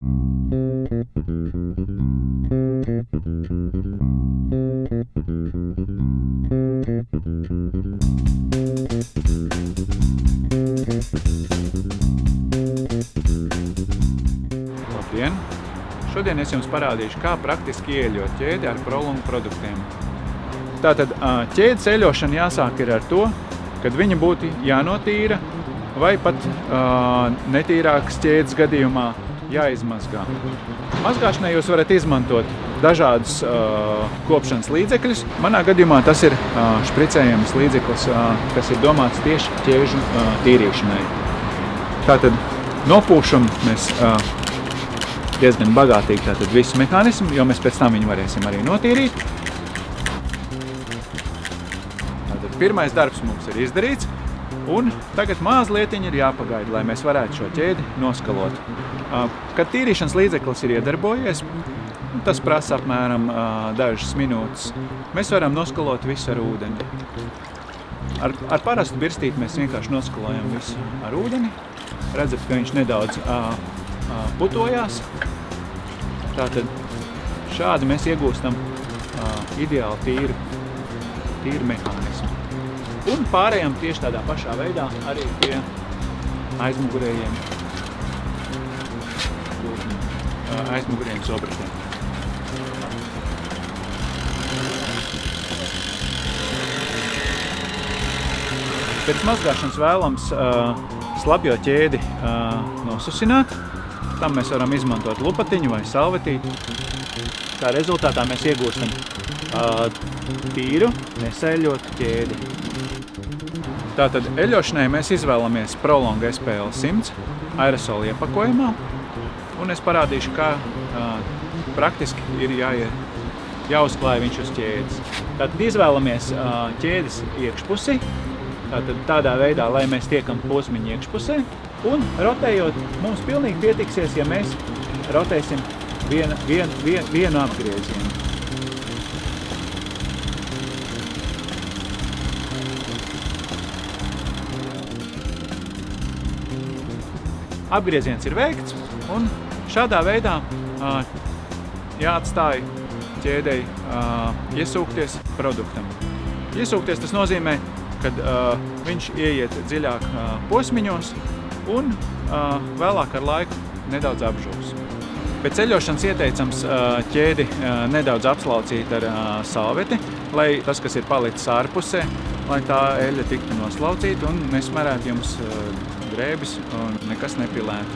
Labdien! Šodien es jums parādīšu, kā praktiski ieeļot ķēdi ar Prolong produktiem. Tātad ķēdes eļošana jāsāk ir ar to, kad viņa būtu jānotīra vai pat netīrākas ķēdes gadījumā jāizmazgā. Mazgāšanai jūs varat izmantot dažādus kopšanas līdzekļus. Manā gadījumā tas ir špricējams līdzeklis, kas ir domāts tieši ķēžu tīrīšanai. Tātad nopūšam mēs diezgan bagātīgi tātad visu mehānismu, jo mēs pēc tam viņu varēsim arī notīrīt. Tātad pirmais darbs mums ir izdarīts, un tagad mazlietiņi ir jāpagaida, lai mēs varētu šo ķēdi noskalot. Kad tīrīšanas līdzeklis ir iedarbojies, tas prasa apmēram dažas minūtes, mēs varam noskalot visu ar ūdeni. Ar parastu birstīti mēs vienkārši noskalojam visu ar ūdeni. Redzat, ka viņš nedaudz putojās. Tātad šādi mēs iegūstam ideāli tīru mehānismu. Un pārējām tieši tādā pašā veidā arī pie aizmugurējiem zobratiem. Pēc mazgāšanas vēlams slapjo ķēdi nosusināt. Tam mēs varam izmantot lupatiņu vai salvetīti. Tā rezultātā mēs iegūstam tīru, neseļotu ķēdi. Tātad eļošanai mēs izvēlamies Prolong SPL 100 aerosolu iepakojumā. Un es parādīšu, kā praktiski ir jāuzklāj viņš uz ķēdes. Tātad izvēlamies ķēdes iekšpusi. Tātad tādā veidā, lai mēs tiekam posmiņu iekšpusē, un rotējot, mums pilnīgi pietiksies, ja mēs rotēsim vienu apgriezienu. Apgrieziens ir veikts, un šādā veidā jāatstāj ķēdei iesūkties produktam. Iesūkties tas nozīmē, kad viņš ieiet dziļāk posmiņos un vēlāk ar laiku nedaudz apžūs. Pēc eļošanas ieteicams ķēdi nedaudz apslaucīt ar salveti, lai tas, kas ir palicis ārpusē, lai tā eļa tiktu noslaucīta un nesmerētu jums drēbes un nekas nepilētu.